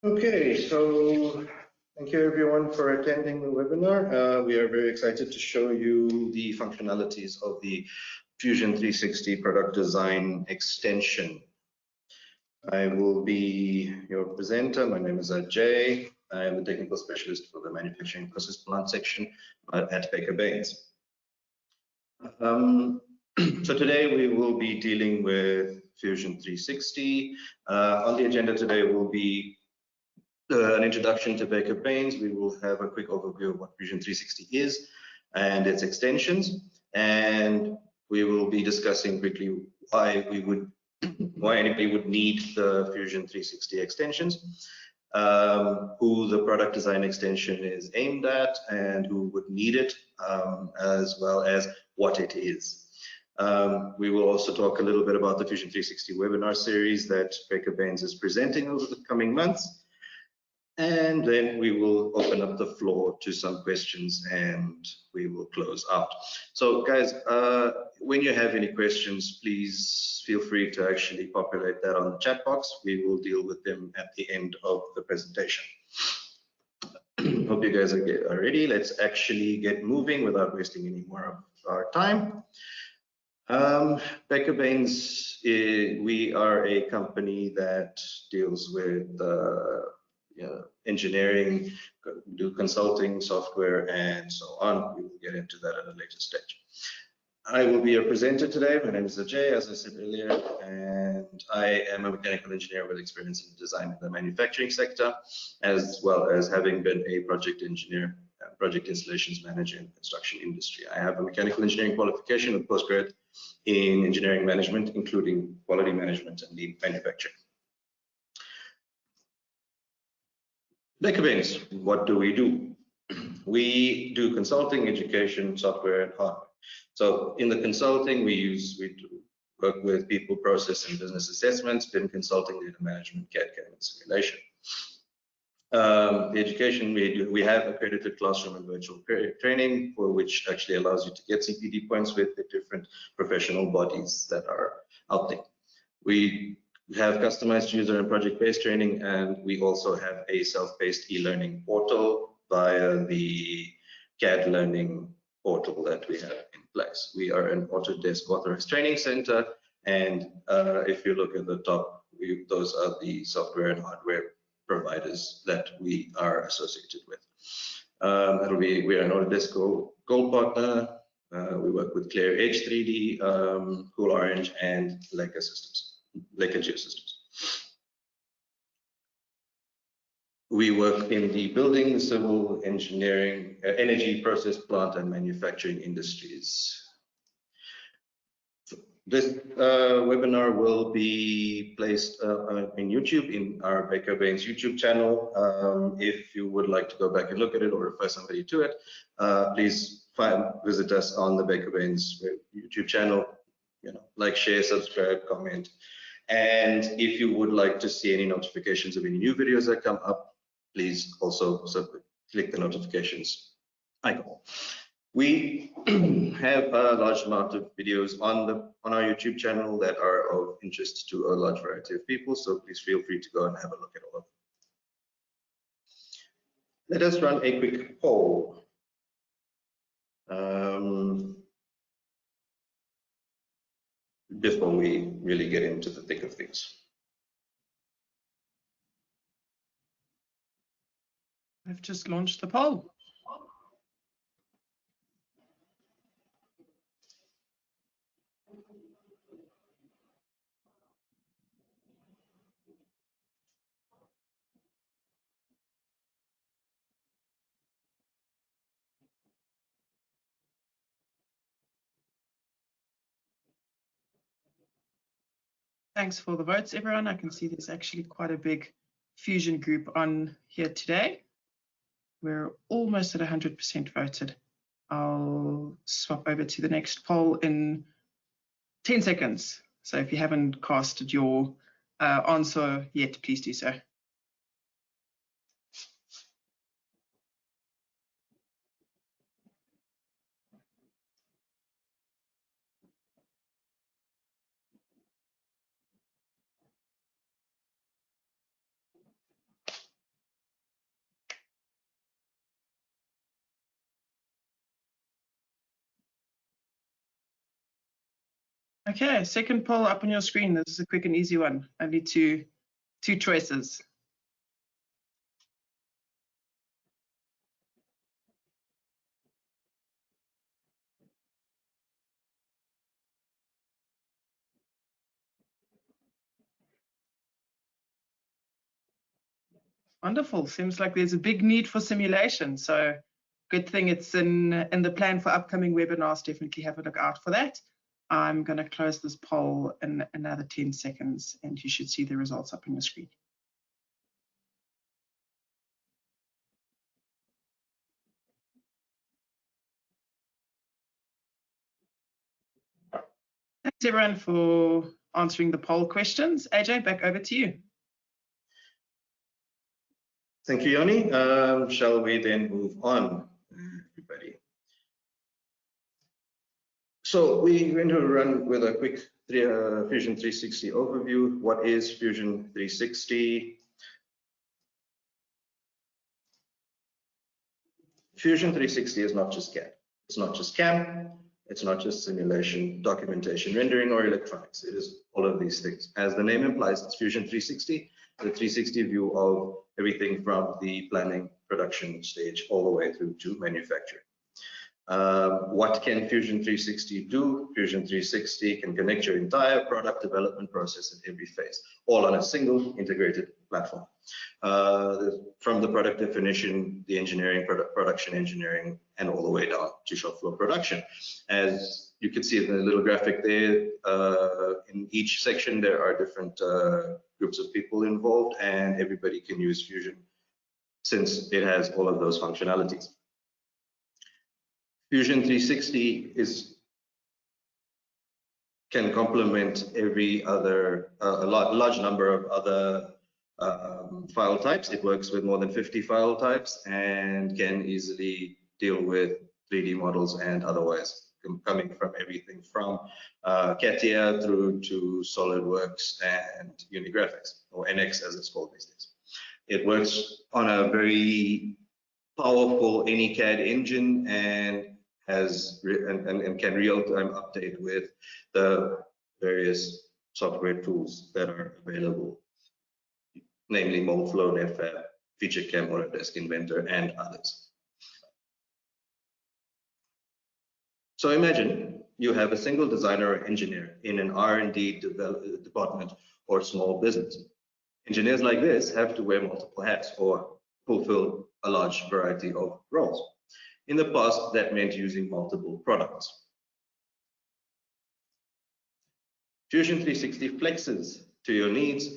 Okay, so thank you everyone for attending the webinar. We are very excited to show you the functionalities of the Fusion 360 product design extension. I will be your presenter. My name is Ajay. I am the technical specialist for the manufacturing process plant section at Baynes. So today we will be dealing with Fusion 360. On the agenda today will be an introduction to Baynes. We will have a quick overview of what Fusion 360 is and its extensions, and we will be discussing quickly why anybody would need the Fusion 360 extensions, who the product design extension is aimed at, and who would need it, as well as what it is. We will also talk a little bit about the Fusion 360 webinar series that Baynes is presenting over the coming months. And then we will open up the floor to some questions and we will close out. So guys, when you have any questions, please feel free to actually populate that on the chat box. We will deal with them at the end of the presentation. Hope you guys are ready. Let's actually get moving without wasting any more of our time. Baynes, we are a company that deals with engineering, do consulting, software, and so on. We will get into that at a later stage. I will be your presenter today. My name is Ajay, as I said earlier, and I am a mechanical engineer with experience in design in the manufacturing sector, as well as having been a project engineer, project installations manager in the construction industry. I have a mechanical engineering qualification with postgrad in engineering management, including quality management and lean manufacturing. Baynes, what do? We do consulting, education, software, and hardware. So in the consulting, we work with people, process, and business assessments, BIM consulting, data management, CAD/CAM, and simulation. The education, we have accredited classroom and virtual training, for which actually allows you to get CPD points with the different professional bodies that are out there. We have customized user and project-based training, and we also have a self-paced e-learning portal via the CAD learning portal that we have in place. We are an Autodesk authorized training center, and if you look at the top, those are the software and hardware providers that we are associated with. We are an Autodesk Gold partner. We work with Clear Edge 3D, Cool Orange, and Leica Geosystems. We work in the building, civil engineering, energy, process, plant, and manufacturing industries. This webinar will be placed in YouTube, in our Baynes YouTube channel. If you would like to go back and look at it or refer somebody to it, please visit us on the Baynes YouTube channel. Like, share, subscribe, comment. And if you would like to see any notifications of any new videos that come up, please also click the notifications icon. We have a large amount of videos on our YouTube channel that are of interest to a large variety of people, so please feel free to go and have a look at all of them. Let us run a quick poll. Before we really get into the thick of things. I've just launched the poll. Thanks for the votes, everyone. I can see there's actually quite a big Fusion group on here today. We're almost at 100% voted. I'll swap over to the next poll in 10 seconds. So if you haven't casted your answer yet, please do so. Okay, second poll up on your screen. This is a quick and easy one. Only two choices. Wonderful. Seems like there's a big need for simulation. So good thing it's in the plan for upcoming webinars. Definitely have a look out for that. I'm going to close this poll in another 10 seconds, and you should see the results up on your screen. Thanks everyone for answering the poll questions. AJ, back over to you. Thank you, Yoni. Shall we then move on, everybody? So we're going to run with a quick Fusion 360 overview. What is Fusion 360? Fusion 360 is not just CAD. It's not just CAM. It's not just simulation, documentation, rendering, or electronics. It is all of these things. As the name implies, it's Fusion 360, the 360 view of everything from the planning, production stage all the way through to manufacturing. What can Fusion 360 do? Fusion 360 can connect your entire product development process at every phase, all on a single integrated platform. From the product definition, the engineering, production engineering, and all the way down to shop floor production. As you can see in the little graphic there, in each section there are different groups of people involved, and everybody can use Fusion since it has all of those functionalities. Fusion 360 can complement every other, a large number of other file types. It works with more than 50 file types and can easily deal with 3D models and otherwise, coming from everything from CATIA through to SolidWorks and Unigraphics, or NX as it's called these days. It works on a very powerful AnyCAD engine and can real-time update with the various software tools that are available, namely Moldflow, NetFab, FeatureCam, Autodesk Inventor, and others. So imagine you have a single designer or engineer in an R&D department or small business. Engineers like this have to wear multiple hats or fulfill a large variety of roles. In the past, that meant using multiple products. Fusion 360 flexes to your needs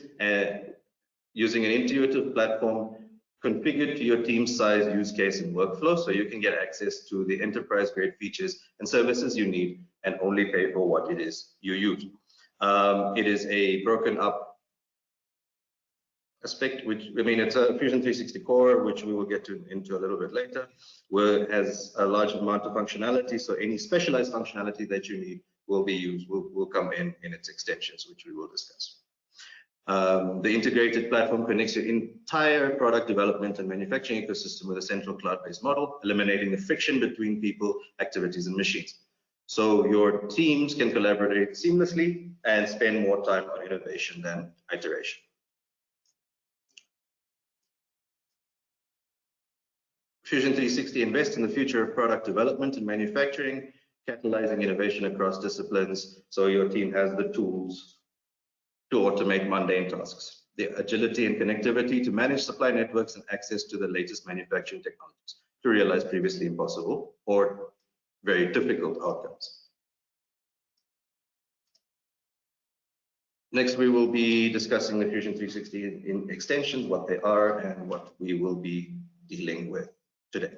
using an intuitive platform configured to your team size, use case, and workflow, so you can get access to the enterprise-grade features and services you need and only pay for what it is you use. It is a broken up aspect, which, I mean, it's a Fusion 360 core, which we will get into a little bit later, where it has a large amount of functionality, so any specialized functionality that you need will come in its extensions, which we will discuss. The integrated platform connects your entire product development and manufacturing ecosystem with a central cloud-based model, eliminating the friction between people, activities, and machines. So your teams can collaborate seamlessly and spend more time on innovation than iteration. Fusion 360 invests in the future of product development and manufacturing, catalyzing innovation across disciplines, so your team has the tools to automate mundane tasks, the agility and connectivity to manage supply networks, and access to the latest manufacturing technologies to realize previously impossible or very difficult outcomes. Next, we will be discussing the Fusion 360 in extensions, what they are and what we will be dealing with today.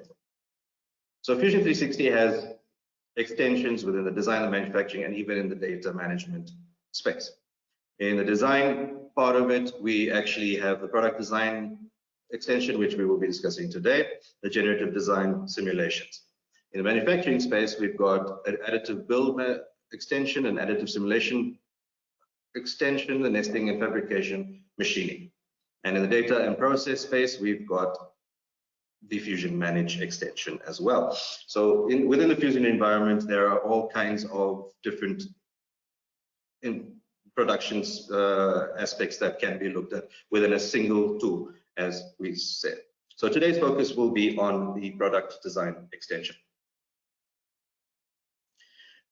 So Fusion 360 has extensions within the design and manufacturing and even in the data management space. In the design part of it, we actually have the product design extension, which we will be discussing today, the generative design simulations. In the manufacturing space, we've got an additive build extension, an additive simulation extension, the nesting and fabrication machining. And in the data and process space, we've got the Fusion Manage extension as well. So within the Fusion environment, there are all kinds of different in productions aspects that can be looked at within a single tool, as we said. So today's focus will be on the product design extension.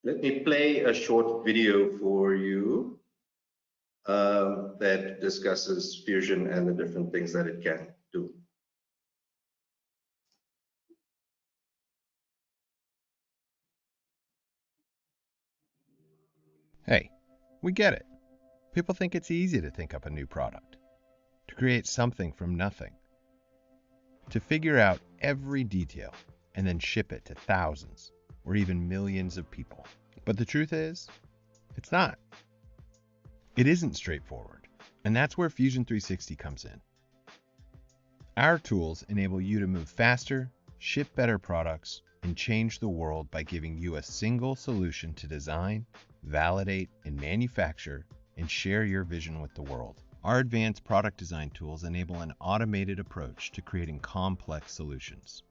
Let me play a short video for you that discusses Fusion and the different things that it can do. Hey, we get it. People think it's easy to think up a new product, to create something from nothing, to figure out every detail and then ship it to thousands or even millions of people. But the truth is, it's not. It isn't straightforward, and that's where Fusion 360 comes in. Our tools enable you to move faster, ship better products, and change the world by giving you a single solution to design, validate, and manufacture, and share your vision with the world. Our advanced product design tools enable an automated approach to creating complex solutions.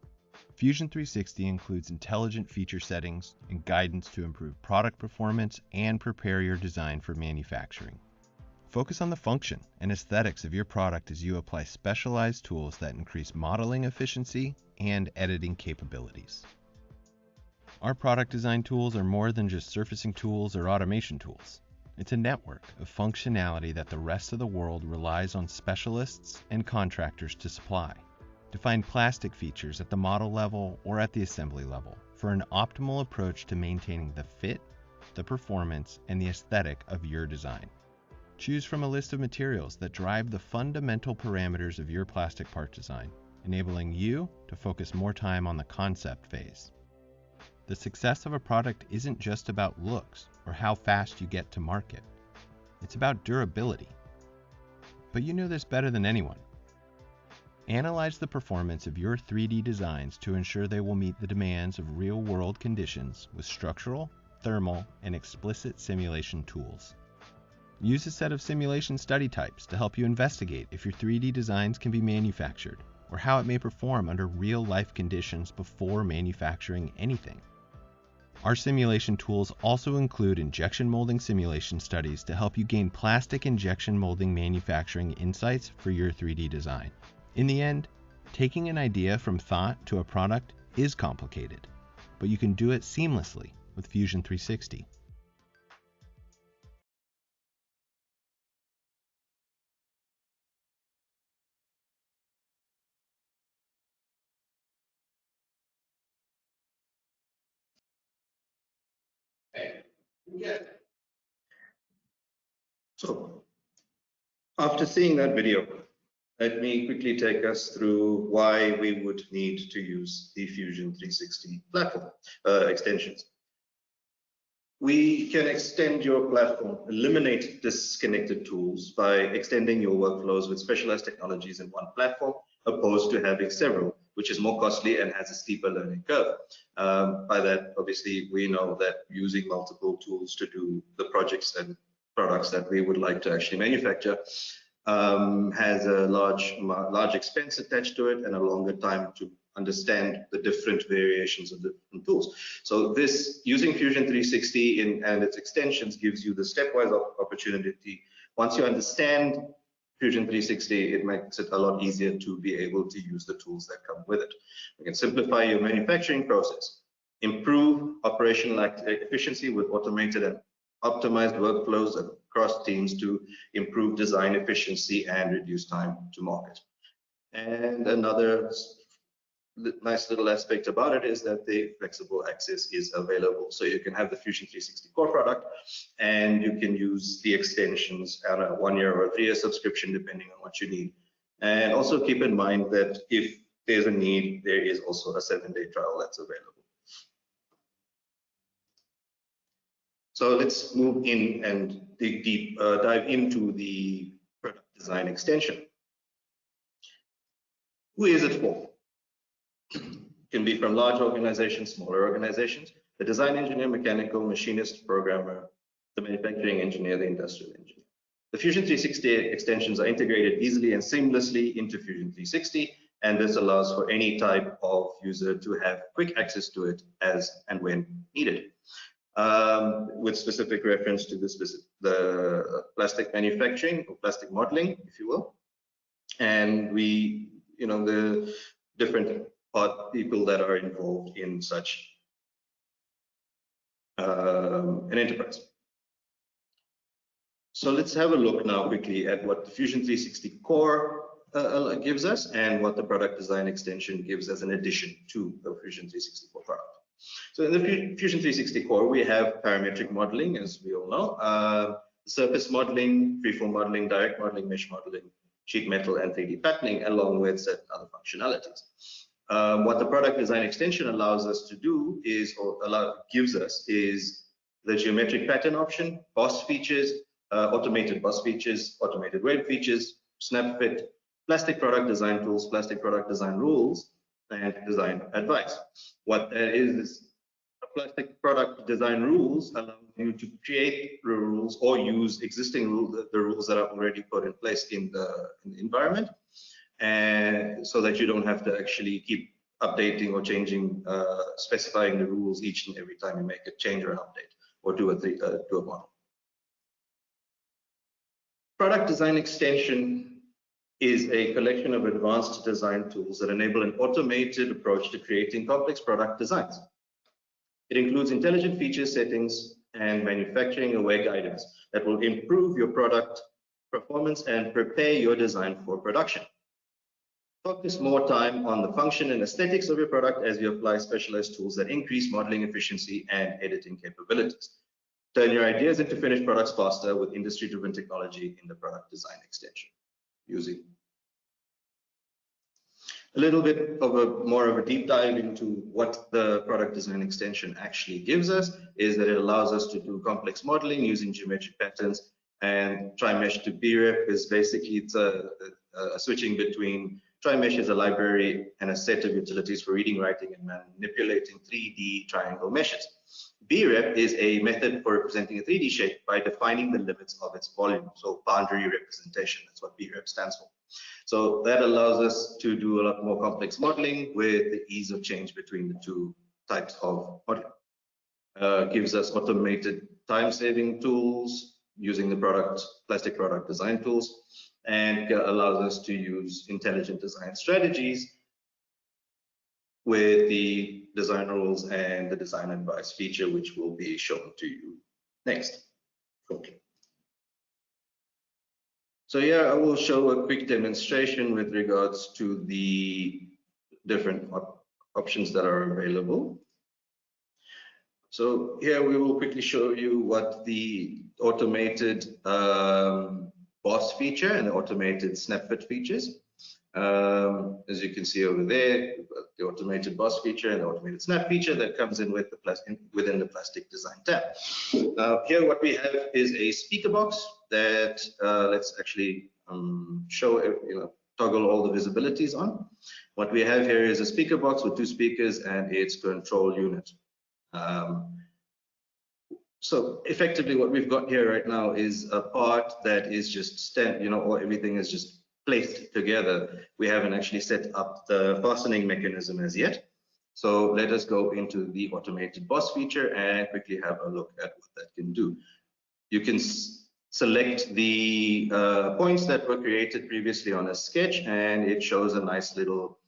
Fusion 360 includes intelligent feature settings and guidance to improve product performance and prepare your design for manufacturing. Focus on the function and aesthetics of your product as you apply specialized tools that increase modeling efficiency and editing capabilities. Our product design tools are more than just surfacing tools or automation tools. It's a network of functionality that the rest of the world relies on specialists and contractors to supply. Define plastic features at the model level or at the assembly level for an optimal approach to maintaining the fit, the performance, and the aesthetic of your design. Choose from a list of materials that drive the fundamental parameters of your plastic part design, enabling you to focus more time on the concept phase. The success of a product isn't just about looks or how fast you get to market. It's about durability. But you know this better than anyone. Analyze the performance of your 3D designs to ensure they will meet the demands of real-world conditions with structural, thermal, and explicit simulation tools. Use a set of simulation study types to help you investigate if your 3D designs can be manufactured or how it may perform under real-life conditions before manufacturing anything. Our simulation tools also include injection molding simulation studies to help you gain plastic injection molding manufacturing insights for your 3D design. In the end, taking an idea from thought to a product is complicated, but you can do it seamlessly with Fusion 360. So after seeing that video, let me quickly take us through why we would need to use the Fusion 360 platform extensions. We can extend your platform, eliminate disconnected tools by extending your workflows with specialized technologies in one platform, opposed to having several, which is more costly and has a steeper learning curve. By that, obviously, we know that using multiple tools to do the projects and products that we would like to actually manufacture has a large expense attached to it and a longer time to understand the different variations of the different tools. So this, using Fusion 360 and its extensions, gives you the stepwise opportunity. Once you understand Fusion 360, it makes it a lot easier to be able to use the tools that come with it. You can simplify your manufacturing process, improve operational efficiency with automated and optimized workflows across teams to improve design efficiency and reduce time to market. And another nice little aspect about it is that the flexible access is available. So you can have the Fusion 360 core product and you can use the extensions on a 1-year or a 3-year subscription, depending on what you need. And also keep in mind that if there's a need, there is also a 7-day trial that's available. So let's move in and dig deep, dive into the product design extension. Who is it for? It can be from large organizations, smaller organizations, the design engineer, mechanical, machinist, programmer, the manufacturing engineer, the industrial engineer. The Fusion 360 extensions are integrated easily and seamlessly into Fusion 360, and this allows for any type of user to have quick access to it as and when needed. With specific reference to the specific the plastic manufacturing or plastic modeling, if you will. And we, the different people that are involved in such an enterprise. So let's have a look now quickly at what the Fusion 360 Core gives us and what the product design extension gives as an addition to the Fusion 360 Core product. So in the Fusion 360 Core, we have parametric modeling, as we all know, surface modeling, freeform modeling, direct modeling, mesh modeling, sheet metal, and 3D patterning, along with certain other functionalities. What the product design extension allows us to do is, gives us, is the geometric pattern option, boss features, automated boss features, automated web features, snap fit, plastic product design tools, plastic product design rules, and design advice. What that is plastic product design rules allow you to create rules or use existing rules, the rules that are already put in place in the environment, and so that you don't have to actually keep updating or changing, specifying the rules each and every time you make a change or an update or do a model. Product design extension is a collection of advanced design tools that enable an automated approach to creating complex product designs. It includes intelligent feature settings and manufacturing aware guidance that will improve your product performance and prepare your design for production. Focus more time on the function and aesthetics of your product as you apply specialized tools that increase modeling efficiency and editing capabilities. Turn your ideas into finished products faster with industry-driven technology in the product design extension. Using a little bit of more of a deep dive into what the product design extension actually gives us is that it allows us to do complex modeling using geometric patterns, and TriMesh to BREP is basically it's a switching between TriMesh is a library and a set of utilities for reading, writing, and manipulating 3D triangle meshes. BREP is a method for representing a 3D shape by defining the limits of its volume. So boundary representation, that's what BREP stands for. So that allows us to do a lot more complex modeling with the ease of change between the two types of modeling. Gives us automated time-saving tools using the plastic product design tools, and allows us to use intelligent design strategies with the design rules and the design advice feature, which will be shown to you next. Okay. So here I will show a quick demonstration with regards to the different options that are available. So here we will quickly show you what the automated boss feature and the automated snap fit features. As you can see over there, the automated boss feature and the automated snap feature that comes in with the within the plastic design tab. Here what we have is a speaker box that let's actually show, toggle all the visibilities on. What we have here is a speaker box with 2 speakers and its control unit. So effectively what we've got here right now is a part that is just or everything is just placed together. We haven't actually set up the fastening mechanism as yet. So let us go into the automated boss feature and quickly have a look at what that can do. You can select the points that were created previously on a sketch, and it shows a nice little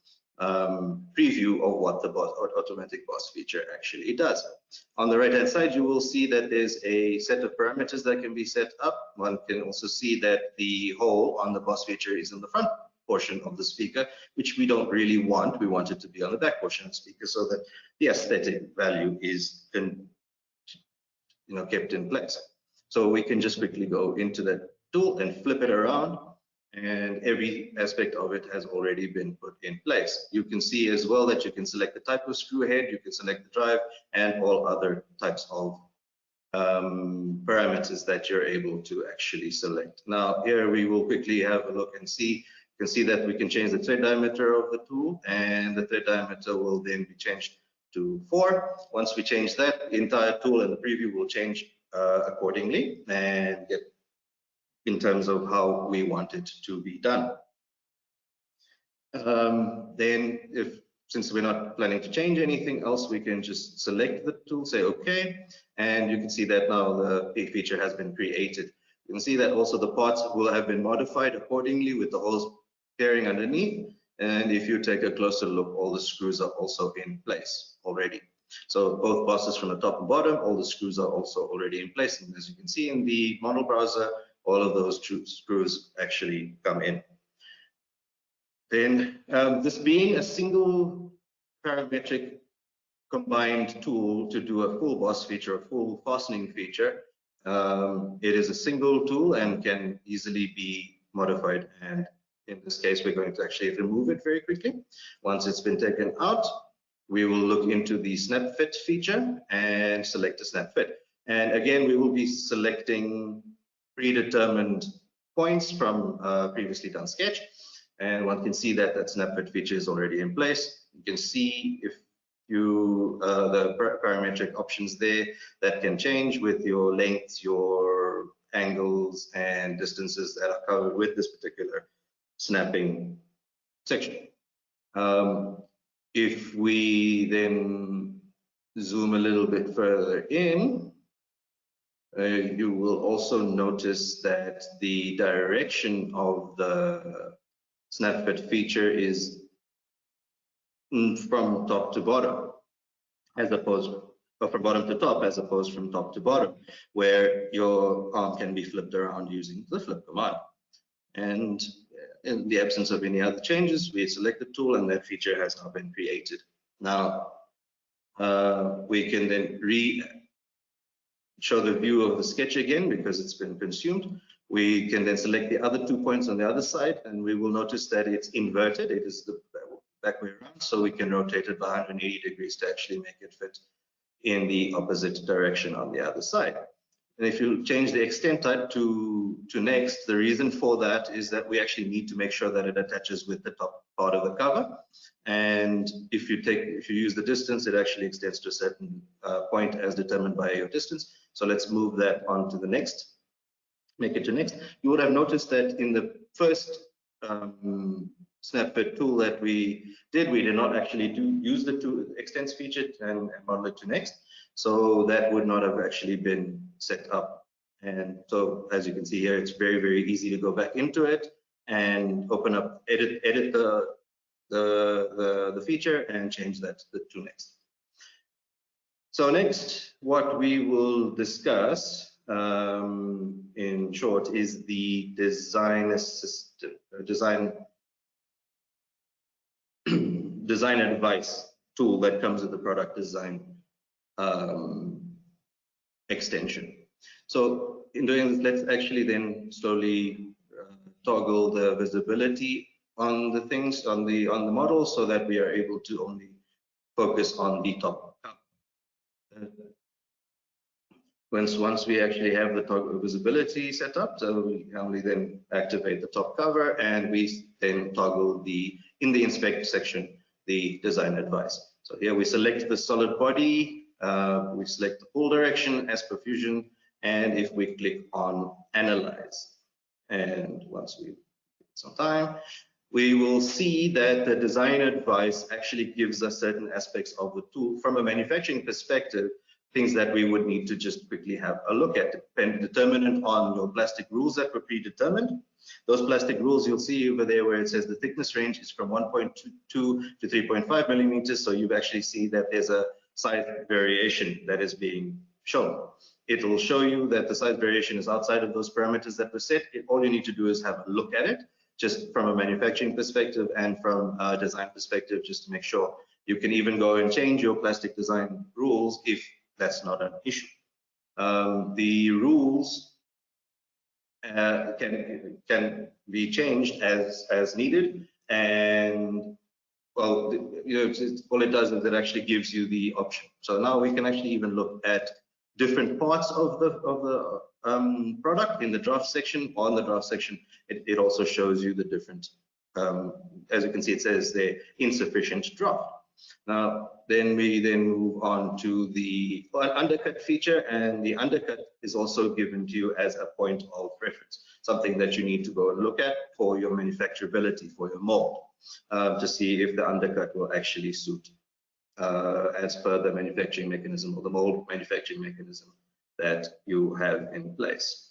preview of what the automatic boss feature actually does. On the right hand side, you will see that there's a set of parameters that can be set up. One can also see that the hole on the boss feature is in the front portion of the speaker, which we don't really want. We want it to be on the back portion of the speaker so that the aesthetic value is kept in place. So we can just quickly go into that tool and flip it around, and every aspect of it has already been put in place. You can see as well that you can select the type of screw head, you can select the drive, and all other types of parameters that you're able to actually select. Now here we will quickly have a look and see. You can see that we can change the thread diameter of the tool, and the thread diameter will then be changed to 4. Once we change that, the entire tool and the preview will change accordingly and get in terms of how we want it to be done. Then if since we're not planning to change anything else, we can just select the tool, say OK, and you can see that now the feature has been created. You can see that also the parts will have been modified accordingly with the holes appearing underneath. And if you take a closer look, all the screws are also in place already. So both bosses from the top and bottom, all the screws are also already in place. And as you can see in the model browser, all of those screws actually come in. Then this being a single parametric combined tool to do a full boss feature, a full fastening feature, it is a single tool and can easily be modified. And in this case, we're going to actually remove it very quickly. Once it's been taken out, we will look into the snap fit feature and select a snap fit. And again, we will be selecting predetermined points from previously done sketch. And one can see that that snap fit feature is already in place. You can see if you the parametric options there that can change with your lengths, your angles, and distances that are covered with this particular snapping section. If we then zoom a little bit further in, you will also notice that the direction of the snap fit feature is from top to bottom, as opposed from bottom to top, as opposed from top to bottom, where your arm can be flipped around using the flip command. And in the absence of any other changes, we select the tool and that feature has now been created. Now, we can then show the view of the sketch again because it's been consumed. We can then select the other 2 points on the other side and we will notice that it's inverted. It is the back way around, so we can rotate it by 180 degrees to actually make it fit in the opposite direction on the other side. And if you change the extent type to next, the reason for that is that we actually need to make sure that it attaches with the top part of the cover. And if you use the distance, it actually extends to a certain point as determined by your distance. So let's move that on to the next, make it to next. You would have noticed that in the first snap fit tool that we did not actually use the tool extends feature and model it to next. So that would not have actually been set up. And so as you can see here, it's very, very easy to go back into it and open up, edit the feature and change that to next. So next, what we will discuss in short is the design assistant, design advice tool that comes with the product design extension. So in doing this, let's actually then slowly toggle the visibility on the things on the model so that we are able to only focus on the top. Once we actually have the toggle visibility set up, so we only then activate the top cover and we then toggle in the inspect section the design advice. So here we select the solid body, we select the pull direction as per Fusion, and if we click on analyze, and once we give some time, we will see that the design advice actually gives us certain aspects of the tool from a manufacturing perspective, things that we would need to just quickly have a look at, determinant on your plastic rules that were predetermined. Those plastic rules you'll see over there where it says the thickness range is from 1.22 to 3.5 millimeters. So you actually see that there's a size variation that is being shown. It will show you that the size variation is outside of those parameters that were set. All you need to do is have a look at it, just from a manufacturing perspective and from a design perspective, just to make sure. You can even go and change your plastic design rules if that's not an issue. The rules can be changed as needed, and well, all it does is it actually gives you the option. So now we can actually even look at different parts of the product in the draft section. On the draft section, it also shows you the different. As you can see, it says the insufficient draft. Now, then we move on to the undercut feature, and the undercut is also given to you as a point of reference, something that you need to go and look at for your manufacturability, for your mold. to see if the undercut will actually suit as per the manufacturing mechanism or the mold manufacturing mechanism that you have in place.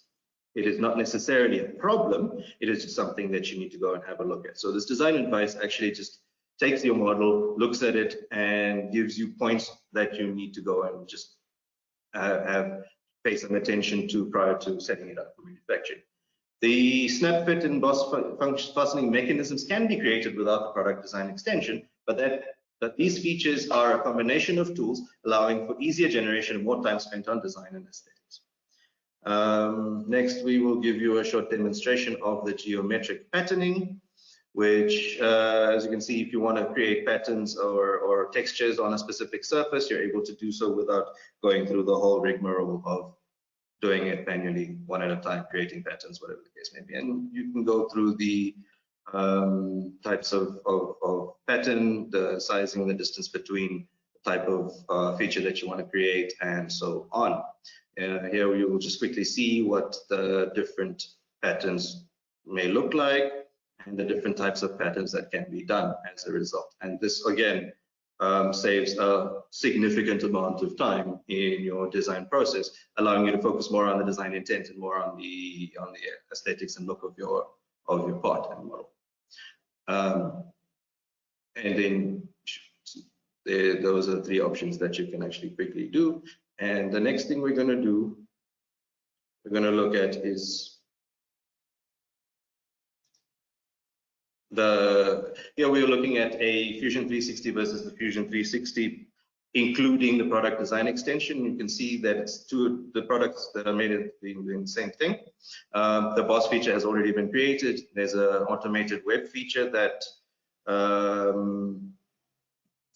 It is not necessarily a problem, it is just something that you need to go and have a look at. So this design advice actually just takes your model, looks at it, and gives you points that you need to go and just pay some attention to prior to setting it up for manufacturing. The snap fit and boss fastening mechanisms can be created without the product design extension, but these features are a combination of tools allowing for easier generation and more time spent on design and aesthetics. Next, we will give you a short demonstration of the geometric patterning, which, as you can see, if you want to create patterns or textures on a specific surface, you're able to do so without going through the whole rigmarole of doing it manually, one at a time, creating patterns, whatever the case may be. And you can go through the types of pattern, the sizing, the distance between the type of feature that you want to create, and so on. Here we will just quickly see what the different patterns may look like and the different types of patterns that can be done as a result. And this, again, saves a significant amount of time in your design process, allowing you to focus more on the design intent and more on the aesthetics and look of your part and model. And then those are 3 options that you can actually quickly do. And the next thing we're going to do, we're going to look at is here we're looking at a Fusion 360 versus the Fusion 360, including the product design extension. You can see that it's 2 of the products that are made doing the same thing. The boss feature has already been created. There's an automated web feature that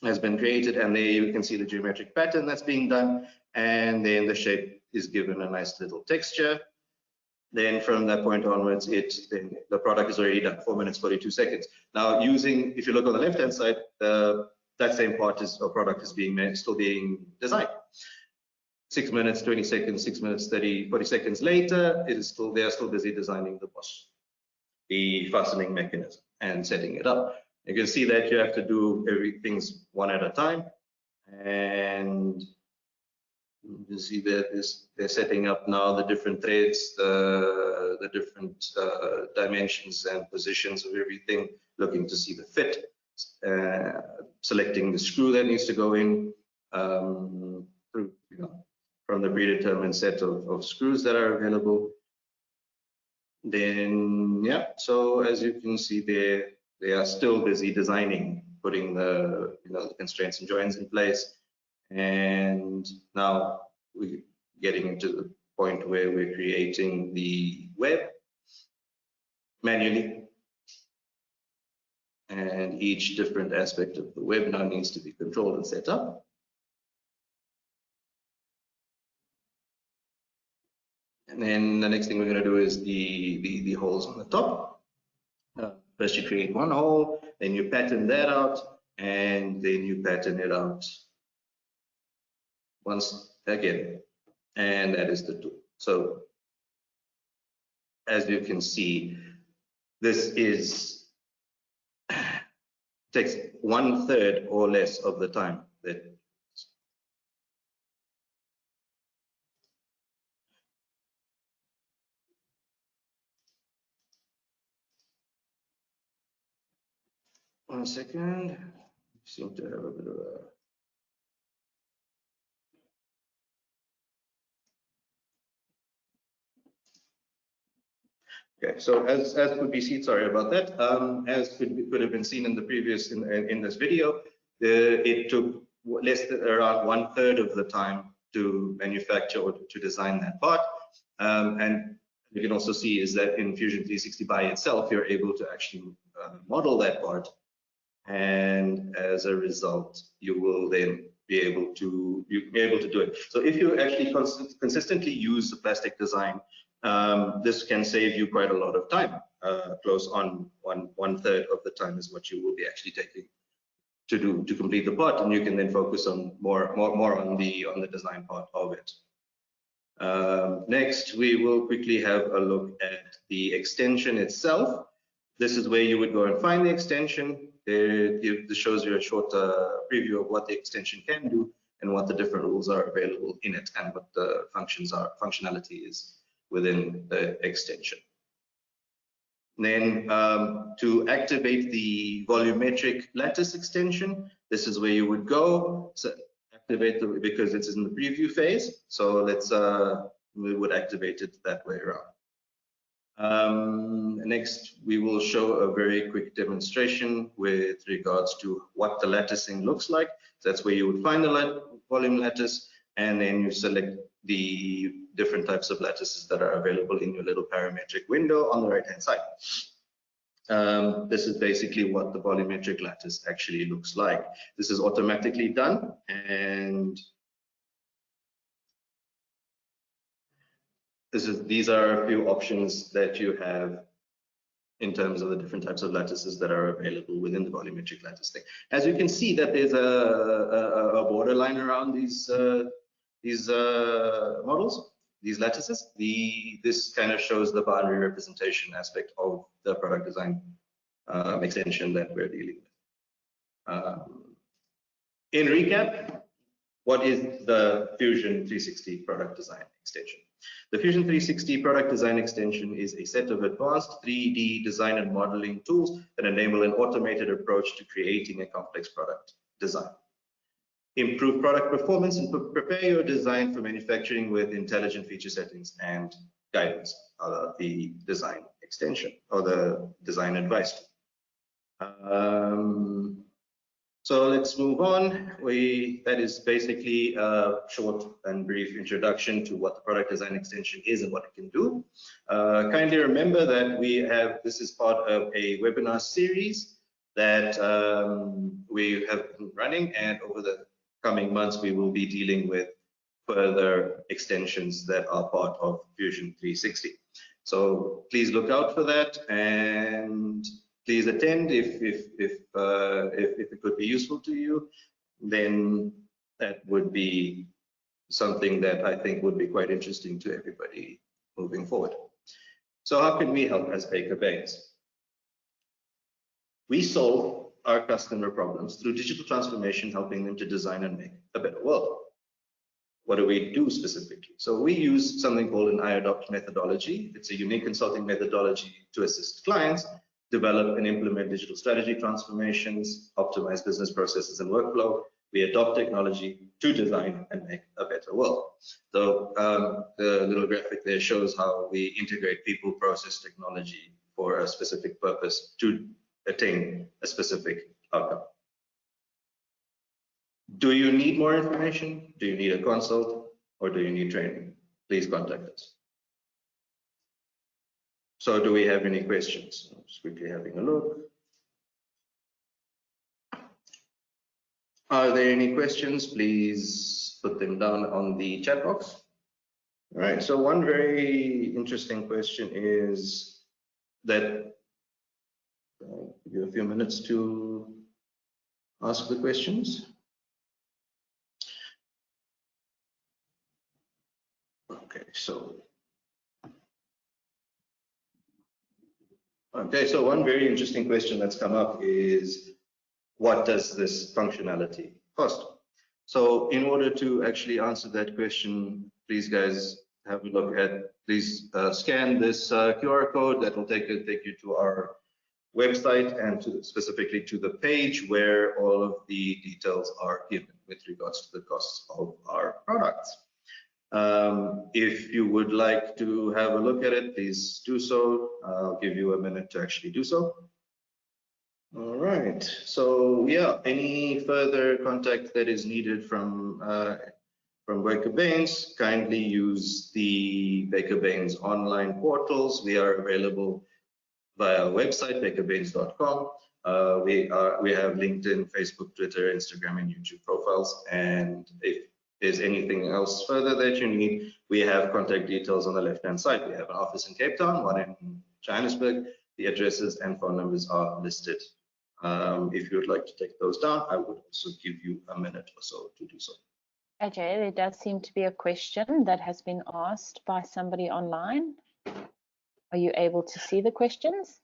has been created, and there you can see the geometric pattern that's being done, and then the shape is given a nice little texture. Then from that point onwards, the product is already done, 4 minutes 42 seconds. Now, if you look on the left-hand side, that same part product is still being designed. 6 minutes 20 seconds, 6 minutes 40 seconds later, they are still busy designing the fastening mechanism and setting it up. You can see that you have to do everything one at a time, and you see that they're setting up now the different threads, the different dimensions and positions of everything, looking to see the fit, selecting the screw that needs to go in through, from the predetermined set of screws that are available. Then, yeah, so as you can see there, they are still busy designing, putting the the constraints and joins in place. And now we're getting into the point where we're creating the web manually. And each different aspect of the web now needs to be controlled and set up. And then the next thing we're going to do is the holes on the top. First you create one hole, then you pattern that out, and then you pattern it out once again, and that is the tool. So as you can see, this takes 1/3 or less of the time that one second, seem to have a bit of a okay, so as could be seen, sorry about that. As could have been seen in the previous in this video, it took around 1/3 of the time to manufacture or to design that part. And you can also see is that in Fusion 360 by itself, you're able to actually model that part, and as a result, you will then be able to do it. So if you actually consistently use the plastic design, this can save you quite a lot of time. Close on 1/3 of the time is what you will be actually taking to complete the part, and you can then focus on more on the design part of it. Next, we will quickly have a look at the extension itself. This is where you would go and find the extension. This shows you a short preview of what the extension can do and what the different rules are available in it and what the functionality is within the extension. Then to activate the volumetric lattice extension, this is where you would go. So activate because it's in the preview phase. So let's we would activate it that way around. Next, we will show a very quick demonstration with regards to what the latticing looks like. So that's where you would find the volume lattice, and then you select the different types of lattices that are available in your little parametric window on the right-hand side. This is basically what the volumetric lattice actually looks like. This is automatically done, and these are a few options that you have in terms of the different types of lattices that are available within the volumetric lattice thing. As you can see that there's a borderline around these models, these lattices. This kind of shows the boundary representation aspect of the product design extension that we're dealing with. In recap, what is the Fusion 360 product design extension? The Fusion 360 product design extension is a set of advanced 3D design and modeling tools that enable an automated approach to creating a complex product design. Improve product performance and prepare your design for manufacturing with intelligent feature settings and guidance, the design extension or the design advice. So let's move on. That is basically a short and brief introduction to what the product design extension is and what it can do. Kindly remember that this is part of a webinar series that we have been running, and over the coming months we will be dealing with further extensions that are part of Fusion 360. So please look out for that, and please attend if it could be useful to you. Then that would be something that I think would be quite interesting to everybody moving forward. So how can we help as Baker Baynes? We solve our customer problems through digital transformation, helping them to design and make a better world. What do we do specifically? So we use something called an iAdopt methodology. It's a unique consulting methodology to assist clients develop and implement digital strategy transformations, optimize business processes and workflow. We adopt technology to design and make a better world. So the little graphic there shows how we integrate people, process, technology for a specific purpose to attain a specific outcome. Do you need more information? Do you need a consult? Or do you need training? Please contact us. So do we have any questions? I'm just quickly having a look. Are there any questions? Please put them down on the chat box. All right, so one very interesting question is that, I'll give you a few minutes to ask the questions. Okay, so one very interesting question that's come up is, what does this functionality cost? So in order to actually answer that question, please guys have a look at, please scan this QR code that will take you to our website and specifically to the page where all of the details are given with regards to the costs of our products. If you would like to have a look at it, please do so. I'll give you a minute to actually do so. All right, so yeah, any further contact that is needed from Baker Baynes, kindly use the Baker Baynes online portals. We are available via our website, bakerbaynes.com. We have LinkedIn, Facebook, Twitter, Instagram, and YouTube profiles. And if there's anything else further that you need, we have contact details on the left-hand side. We have an office in Cape Town, one in Johannesburg. The addresses and phone numbers are listed. If you would like to take those down, I would also give you a minute or so to do so. Ajay, there does seem to be a question that has been asked by somebody online. Are you able to see the questions?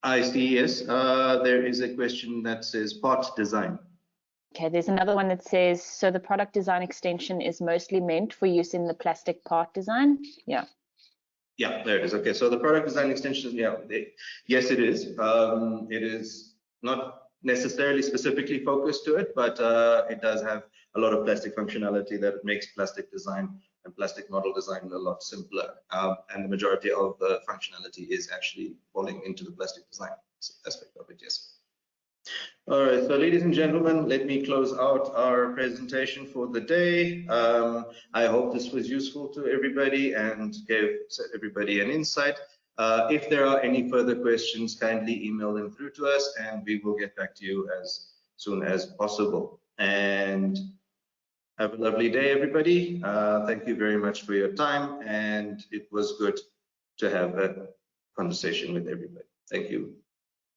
I see, yes. There is a question that says part design. Okay, there's another one that says, so the product design extension is mostly meant for use in the plastic part design? Yeah. Yeah, there it is. Okay, so the product design extension, yeah, yes, it is. It is not necessarily specifically focused to it, but it does have a lot of plastic functionality that makes plastic design and plastic model design a lot simpler. And the majority of the functionality is actually falling into the plastic design aspect of it, yes. All right, so ladies and gentlemen, let me close out our presentation for the day. I hope this was useful to everybody and gave everybody an insight. If there are any further questions, kindly email them through to us and we will get back to you as soon as possible. And have a lovely day, everybody. Thank you very much for your time, and it was good to have a conversation with everybody. Thank you.